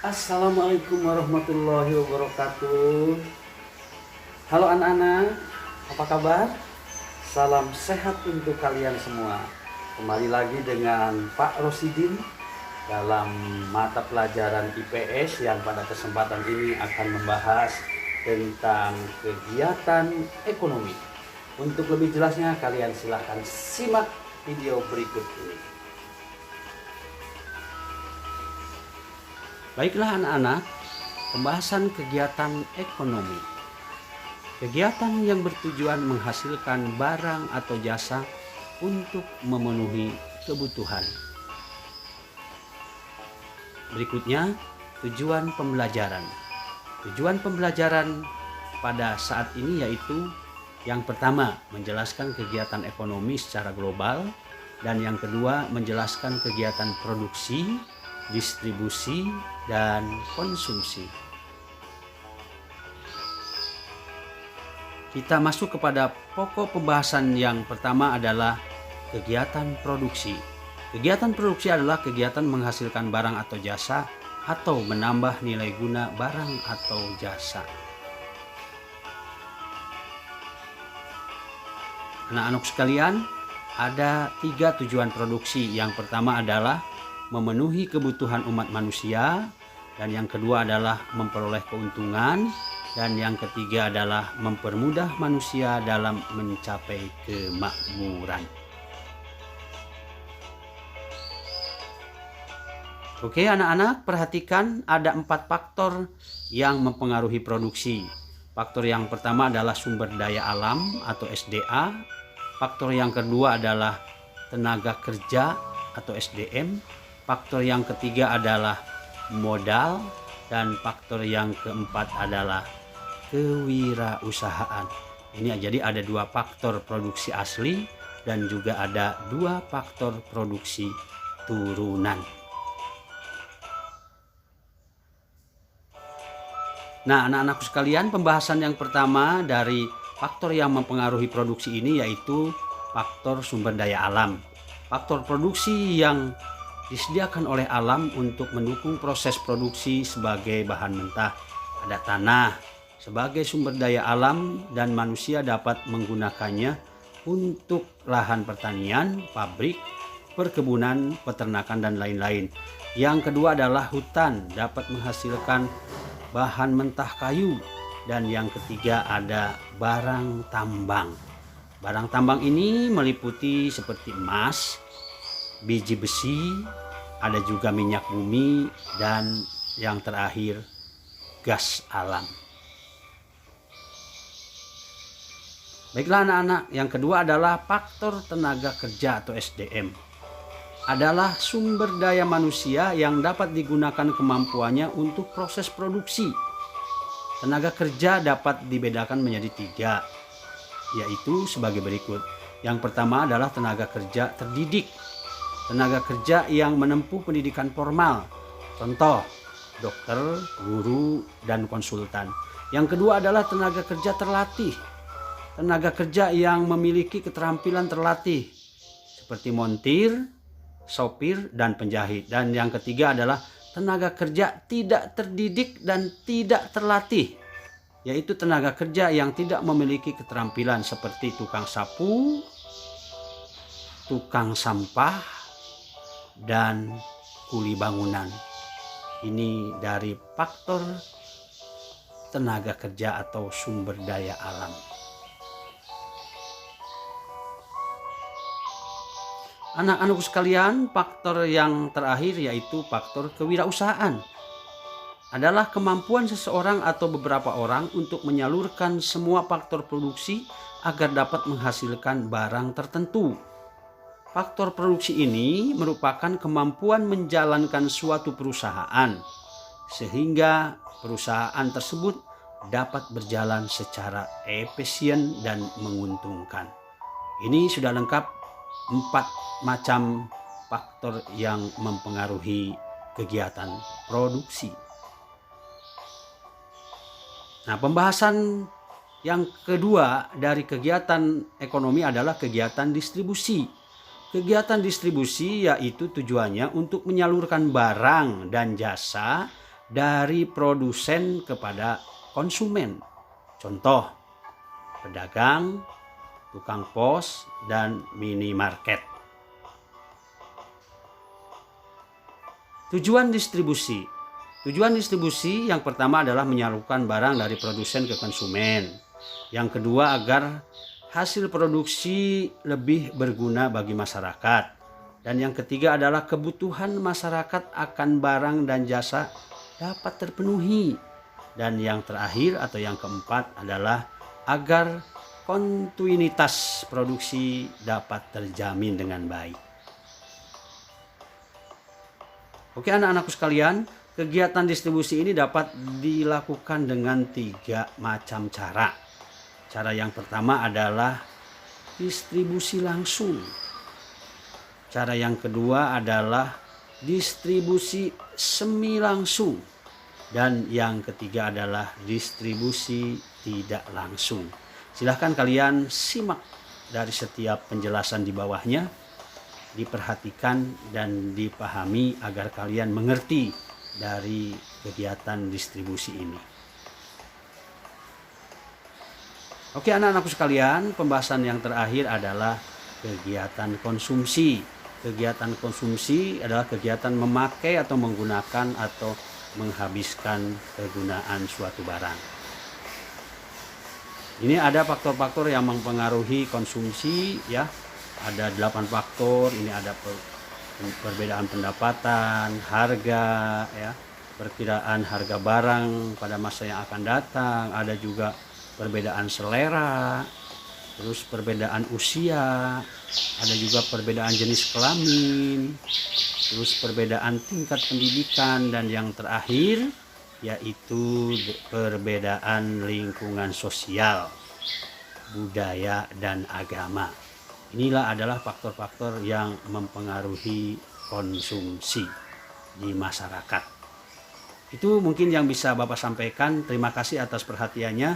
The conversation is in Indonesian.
Assalamualaikum warahmatullahi wabarakatuh. Halo anak-anak, apa kabar? Salam sehat untuk kalian semua. Kembali lagi dengan Pak Rosidin dalam mata pelajaran IPS yang pada kesempatan ini akan membahas tentang kegiatan ekonomi. Untuk lebih jelasnya kalian silahkan simak video berikut ini. Baiklah anak-anak, pembahasan kegiatan ekonomi. Kegiatan yang bertujuan menghasilkan barang atau jasa untuk memenuhi kebutuhan. Berikutnya, tujuan pembelajaran. Tujuan pembelajaran pada saat ini yaitu yang pertama, menjelaskan kegiatan ekonomi secara global, dan yang kedua, menjelaskan kegiatan produksi, distribusi, dan konsumsi. Kita masuk kepada pokok pembahasan yang pertama adalah kegiatan produksi. Kegiatan produksi adalah kegiatan menghasilkan barang atau jasa atau menambah nilai guna barang atau jasa. Anak-anak sekalian, ada 3 tujuan produksi. Yang pertama adalah memenuhi kebutuhan umat manusia, dan yang kedua adalah memperoleh keuntungan, dan yang ketiga adalah mempermudah manusia dalam mencapai kemakmuran. Oke anak-anak, perhatikan ada 4 faktor yang mempengaruhi produksi. Faktor yang pertama adalah sumber daya alam atau SDA. Faktor yang kedua adalah tenaga kerja atau SDM. Faktor yang ketiga adalah modal, dan faktor yang keempat adalah kewirausahaan. Ini jadi ada 2 faktor produksi asli dan juga ada 2 faktor produksi turunan. Nah, anak-anakku sekalian, pembahasan yang pertama dari faktor yang mempengaruhi produksi ini yaitu faktor sumber daya alam. Faktor produksi yang disediakan oleh alam untuk mendukung proses produksi sebagai bahan mentah. Ada tanah sebagai sumber daya alam dan manusia dapat menggunakannya untuk lahan pertanian, pabrik, perkebunan, peternakan, dan lain-lain. Yang kedua adalah hutan dapat menghasilkan bahan mentah kayu, dan yang ketiga ada barang tambang. Barang tambang ini meliputi seperti emas, biji besi, ada juga minyak bumi, dan yang terakhir gas alam. Baiklah anak-anak, yang kedua adalah faktor tenaga kerja atau SDM. Adalah sumber daya manusia yang dapat digunakan kemampuannya untuk proses produksi. Tenaga kerja dapat dibedakan menjadi 3, yaitu sebagai berikut. Yang pertama adalah tenaga kerja terdidik. Tenaga kerja yang menempuh pendidikan formal, contoh dokter, guru, dan konsultan. Yang kedua adalah tenaga kerja terlatih. Tenaga kerja yang memiliki keterampilan terlatih seperti montir, sopir, dan penjahit. Dan yang ketiga adalah tenaga kerja tidak terdidik dan tidak terlatih, yaitu tenaga kerja yang tidak memiliki keterampilan seperti tukang sapu, tukang sampah, dan kuli bangunan. Ini dari faktor tenaga kerja atau sumber daya alam. Anak-anakku sekalian, faktor yang terakhir yaitu faktor kewirausahaan. Adalah kemampuan seseorang atau beberapa orang untuk menyalurkan semua faktor produksi agar dapat menghasilkan barang tertentu. Faktor produksi ini merupakan kemampuan menjalankan suatu perusahaan sehingga perusahaan tersebut dapat berjalan secara efisien dan menguntungkan. Ini sudah lengkap 4 macam faktor yang mempengaruhi kegiatan produksi. Nah, pembahasan yang kedua dari kegiatan ekonomi adalah kegiatan distribusi. Kegiatan distribusi yaitu tujuannya untuk menyalurkan barang dan jasa dari produsen kepada konsumen. Contoh, pedagang, tukang pos, dan minimarket. Tujuan distribusi. Tujuan distribusi yang pertama adalah menyalurkan barang dari produsen ke konsumen. Yang kedua, agar hasil produksi lebih berguna bagi masyarakat. Dan yang ketiga adalah kebutuhan masyarakat akan barang dan jasa dapat terpenuhi. Dan yang terakhir atau yang keempat adalah agar kontinuitas produksi dapat terjamin dengan baik. Oke anak-anakku sekalian, kegiatan distribusi ini dapat dilakukan dengan 3 macam cara. Cara yang pertama adalah distribusi langsung. Cara yang kedua adalah distribusi semi langsung. Dan yang ketiga adalah distribusi tidak langsung. Silahkan kalian simak dari setiap penjelasan di bawahnya. Diperhatikan dan dipahami agar kalian mengerti dari kegiatan distribusi ini. Oke anak-anakku sekalian, pembahasan yang terakhir adalah kegiatan konsumsi. Kegiatan konsumsi adalah kegiatan memakai atau menggunakan atau menghabiskan kegunaan suatu barang. Ini ada faktor-faktor yang mempengaruhi konsumsi ya. Ada 8 faktor, ini ada perbedaan pendapatan, harga ya, perkiraan harga barang pada masa yang akan datang, ada juga perbedaan selera, terus perbedaan usia, ada juga perbedaan jenis kelamin, terus perbedaan tingkat pendidikan, dan yang terakhir yaitu perbedaan lingkungan sosial, budaya, dan agama. Inilah adalah faktor-faktor yang mempengaruhi konsumsi di masyarakat. Itu mungkin yang bisa Bapak sampaikan. Terima kasih atas perhatiannya.